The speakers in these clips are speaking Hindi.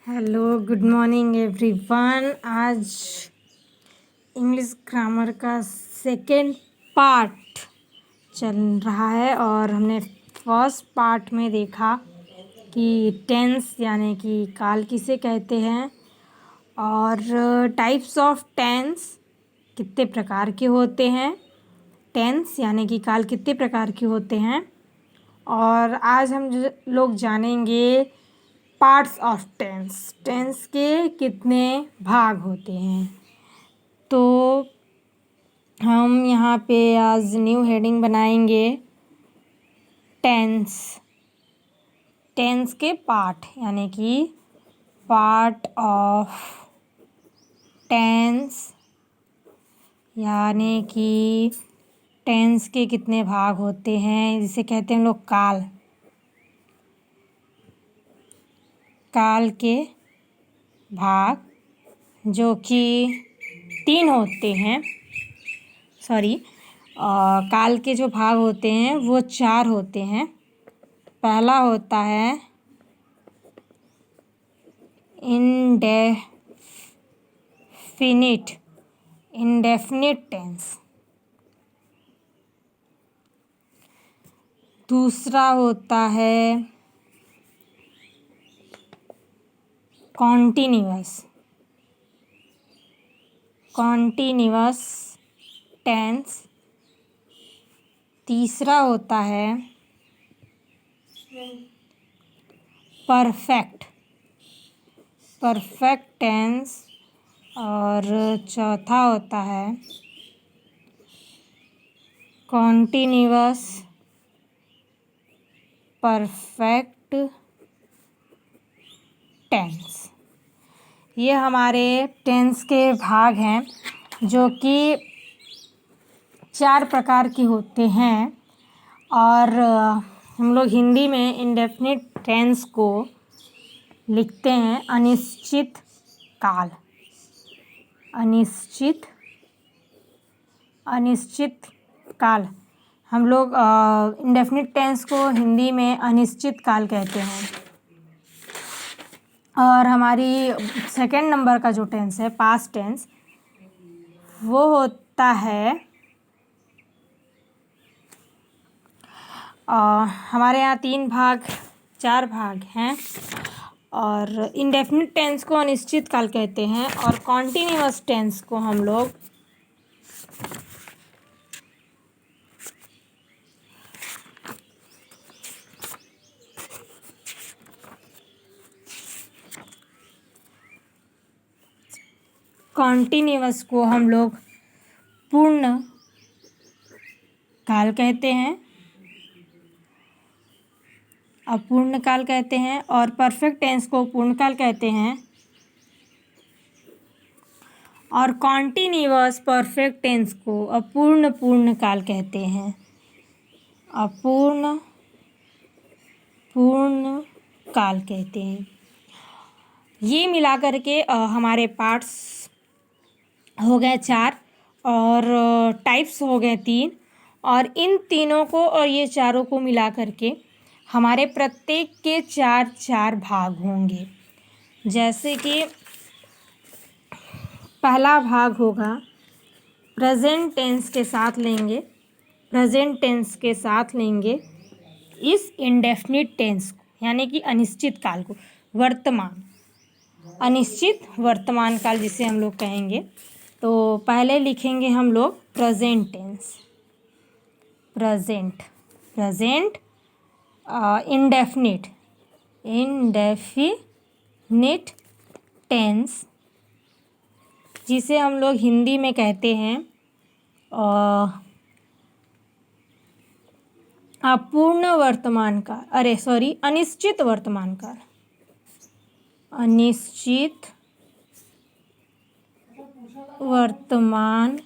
Hello, good morning everyone. आज इंग्लिश ग्रामर का सेकेंड पार्ट चल रहा है और हमने फर्स्ट पार्ट में देखा कि टेंस यानी कि काल किसे कहते हैं और टाइप्स ऑफ टेंस कितने प्रकार के होते हैं, टेंस यानी कि काल कितने प्रकार के होते हैं। और आज हम लोग जानेंगे पार्ट्स ऑफ टेंस, टेंस के कितने भाग होते हैं। तो हम यहाँ पे आज न्यू हेडिंग बनाएंगे टेंस, टेंस के पार्ट यानी कि पार्ट ऑफ टेंस यानी कि टेंस के कितने भाग होते हैं, जिसे कहते हैं हम लोग काल, काल के भाग जो कि 3 होते हैं। काल के जो भाग होते हैं वो 4 होते हैं। पहला होता है इंडेफिनिट टेंस, दूसरा होता है कॉन्टिन्यूअस टेंस, तीसरा होता है परफेक्ट टेंस और चौथा होता है कॉन्टिन्यूअस परफेक्ट टेंस। ये हमारे टेंस के भाग हैं जो कि 4 प्रकार के होते हैं। और हम लोग हिंदी में इंडेफिनिट टेंस को लिखते हैं अनिश्चित काल, अनिश्चित काल। हम लोग इंडेफिनिट टेंस को हिंदी में अनिश्चित काल कहते हैं। और हमारी सेकंड नंबर का जो टेंस है पास्ट टेंस, वो होता है हमारे यहाँ 4 भाग हैं। और इंडेफिनिट टेंस को अनिश्चित काल कहते हैं और कॉन्टिन्यूअस टेंस को हम लोग पूर्ण काल कहते हैं, अपूर्ण काल कहते हैं। और परफेक्ट टेंस को पूर्ण काल कहते हैं और कॉन्टिन्यूअस परफेक्ट टेंस को अपूर्ण काल कहते हैं, अपूर्ण पूर्ण काल कहते हैं। ये मिला करके हमारे पार्ट्स हो गए 4 और टाइप्स हो गए 3। और इन तीनों को और ये चारों को मिला करके हमारे प्रत्येक के 4 भाग होंगे। जैसे कि पहला भाग होगा प्रेजेंट टेंस के साथ लेंगे इस इंडेफिनिट टेंस को यानी कि अनिश्चित काल को, अनिश्चित वर्तमान काल जिसे हम लोग कहेंगे। तो पहले लिखेंगे हम लोग प्रेजेंट टेंस, इंडेफिनिट टेंस जिसे हम लोग हिंदी में कहते हैं अनिश्चित वर्तमान काल, अनिश्चित वर्तमान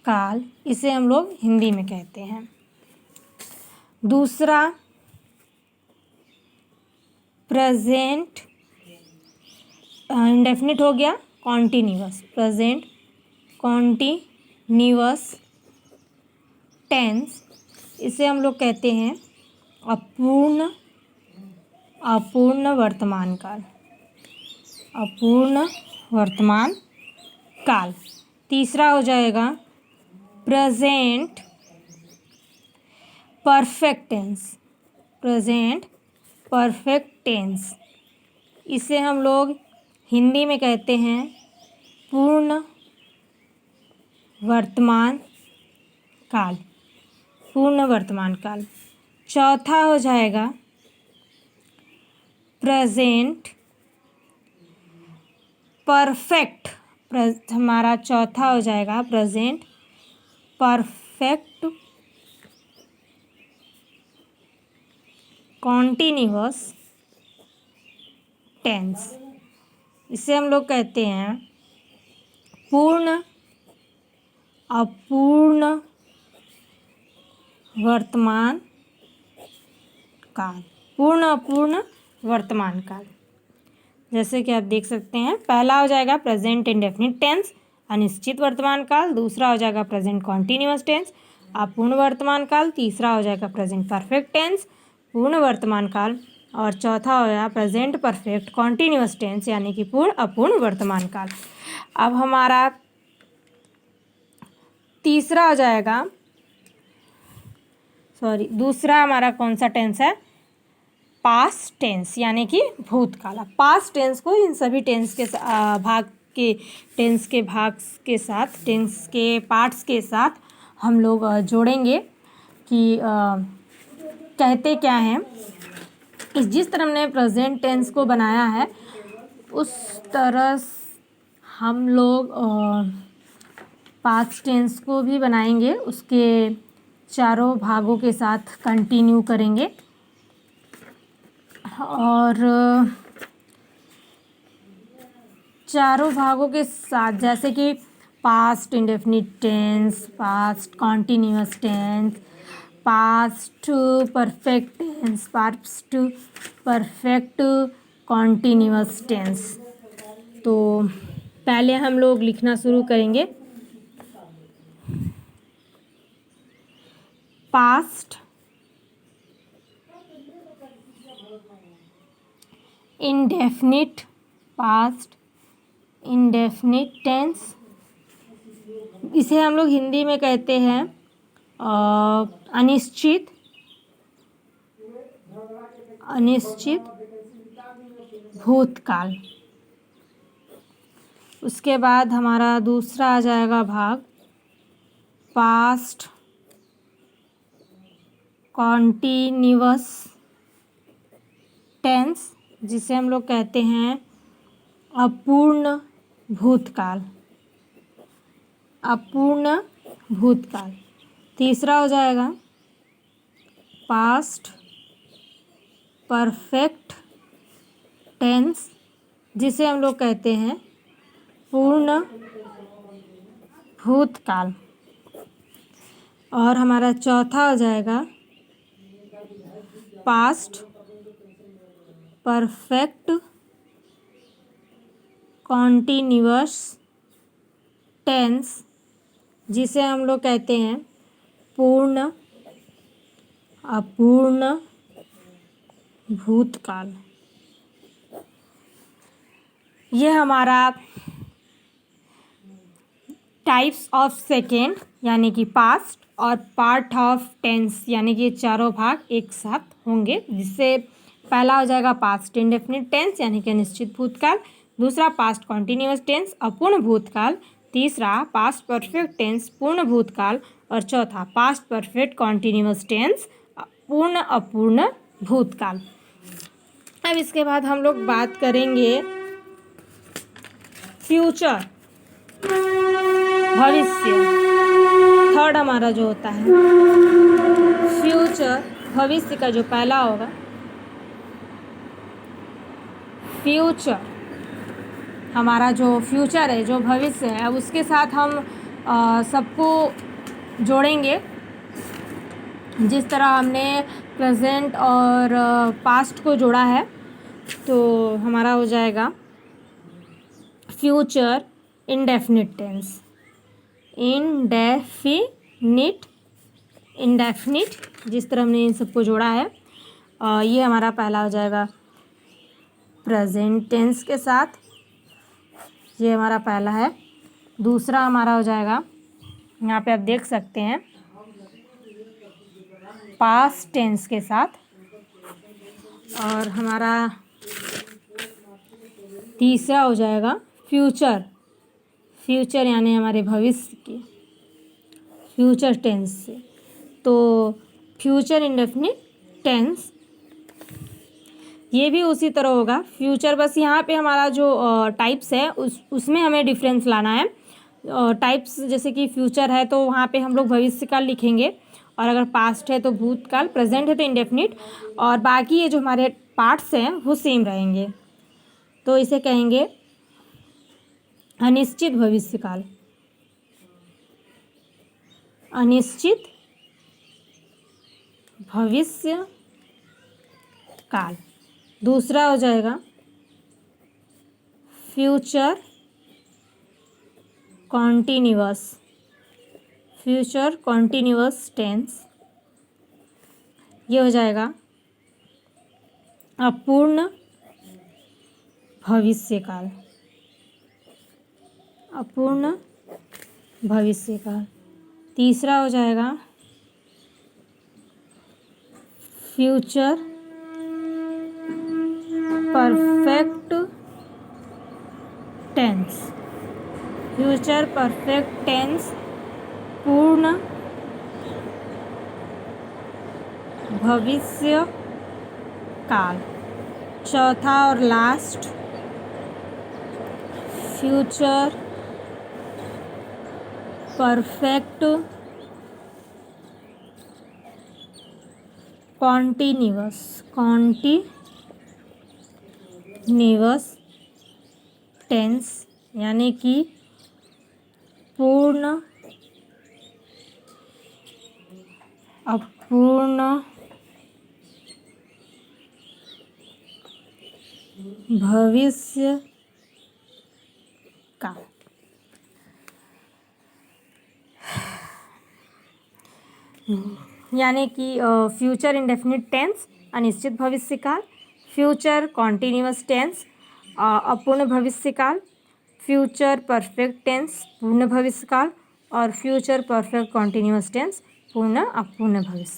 काल इसे हम लोग हिंदी में कहते हैं। दूसरा प्रेजेंट इंडेफिनिट हो गया, कॉन्टिन्यूअस टेंस इसे हम लोग कहते हैं अपूर्ण वर्तमान काल, अपूर्ण वर्तमान काल। तीसरा हो जाएगा present perfect tense. Present perfect tense, इसे हम लोग हिंदी में कहते हैं पूर्ण वर्तमान काल। पूर्ण वर्तमान काल। चौथा हो जाएगा प्रेजेंट परफेक्ट। हमारा चौथा हो जाएगा प्रेजेंट परफेक्ट कॉन्टिन्यूअस टेंस। इसे हम लोग कहते हैं पूर्ण अपूर्ण वर्तमान काल। पूर्ण अपूर्ण वर्तमान काल, जैसे कि आप देख सकते हैं, पहला हो जाएगा प्रेजेंट इंडेफिनिट टेंस अनिश्चित वर्तमान काल। दूसरा हो जाएगा प्रेजेंट कॉन्टिन्यूअस टेंस अपूर्ण वर्तमान काल। तीसरा हो जाएगा प्रेजेंट परफेक्ट टेंस पूर्ण वर्तमान काल। और चौथा हो जाएगा प्रेजेंट परफेक्ट कॉन्टिन्यूअस टेंस यानी कि पूर्ण अपूर्ण वर्तमान काल। अब हमारा तीसरा हो जाएगा, दूसरा हमारा कौन सा टेंस है? पास्ट टेंस यानी कि भूतकाल। पास्ट टेंस को इन सभी टेंस के साथ टेंस के पार्ट्स के साथ हम लोग जोड़ेंगे कि कहते क्या हैं। जिस तरह हमने प्रेजेंट टेंस को बनाया है उस तरह हम लोग पास्ट टेंस को भी बनाएंगे, उसके चारों भागों के साथ कंटिन्यू करेंगे। और चारों भागों के साथ जैसे कि past indefinite tense, past continuous tense, past perfect tense, past perfect continuous tense. तो पहले हम लोग लिखना शुरू करेंगे। Past indefinite, past indefinite tense, इसे हम लोग हिंदी में कहते हैं अनिश्चित भूतकाल। उसके बाद हमारा दूसरा आ जाएगा भाग पास्ट कॉन्टिन्यूअस टेंस, जिसे हम लोग कहते हैं अपूर्ण भूतकाल। अपूर्ण भूतकाल। तीसरा हो जाएगा पास्ट परफेक्ट टेंस, जिसे हम लोग कहते हैं पूर्ण भूतकाल। और हमारा चौथा हो जाएगा पास्ट परफेक्ट कॉन्टिन्यूअस टेंस, जिसे हम लोग कहते हैं पूर्ण अपूर्ण भूतकाल। ये हमारा टाइप्स ऑफ सेकेंड यानी कि पास्ट और पार्ट ऑफ टेंस यानी कि चारों भाग एक साथ होंगे, जिससे पहला हो जाएगा पास्ट इंडेफिनिट टेंस यानी कि अनिश्चित भूतकाल। दूसरा पास्ट कॉन्टिन्यूअस टेंस अपूर्ण भूतकाल। तीसरा पास्ट परफेक्ट टेंस पूर्ण भूतकाल। और चौथा पास्ट परफेक्ट कॉन्टिन्यूअस टेंस पूर्ण अपूर्ण भूतकाल। अब इसके बाद हम लोग बात करेंगे फ्यूचर, भविष्य। थर्ड हमारा जो होता है फ्यूचर, भविष्य का जो पहला होगा फ्यूचर। हमारा जो फ्यूचर है, जो भविष्य है, अब उसके साथ हम सबको जोड़ेंगे। जिस तरह हमने प्रेजेंट और पास्ट को जोड़ा है, तो हमारा हो जाएगा फ्यूचर इंडेफिनिट टेंस। इंडेफिनिट जिस तरह हमने इन सबको जोड़ा है, ये हमारा पहला हो जाएगा प्रेजेंट टेंस के साथ। ये हमारा पहला है। दूसरा हमारा हो जाएगा, यहाँ पे आप देख सकते हैं, पास्ट टेंस के साथ। और हमारा तीसरा हो जाएगा फ्यूचर। फ्यूचर यानी हमारे भविष्य के, फ्यूचर टेंस से। तो फ्यूचर इंडेफिनिट टेंस ये भी उसी तरह होगा फ्यूचर, बस यहाँ पे हमारा जो टाइप्स है उसमें हमें डिफरेंस लाना है। टाइप्स जैसे कि फ्यूचर है तो वहाँ पे हम लोग भविष्यकाल लिखेंगे, और अगर पास्ट है तो भूतकाल, प्रेजेंट है तो इंडेफिनिट, और बाकी ये जो हमारे पार्ट्स हैं वो सेम रहेंगे। तो इसे कहेंगे अनिश्चित भविष्यकाल। अनिश्चित भविष्य काल। दूसरा हो जाएगा future continuous. Future continuous tense, ये हो जाएगा अपूर्ण भविष्यकाल। अपूर्ण भविष्यकाल। तीसरा हो जाएगा future perfect tense. Future perfect tense, पूर्ण भविष्य काल। चौथा और last future perfect continuous. Continuous tense यानी कि पूर्ण अपूर्ण भविष्य काल। यानी कि फ्यूचर इंडेफिनिट टेंस अनिश्चित भविष्यकाल, फ्यूचर कॉन्टिन्यूअस टेंस अपूर्ण भविष्यकाल, फ्यूचर परफेक्ट टेंस पूर्ण भविष्यकाल, और फ्यूचर परफेक्ट कॉन्टिन्यूअस टेंस पूर्ण अपूर्ण भविष्य।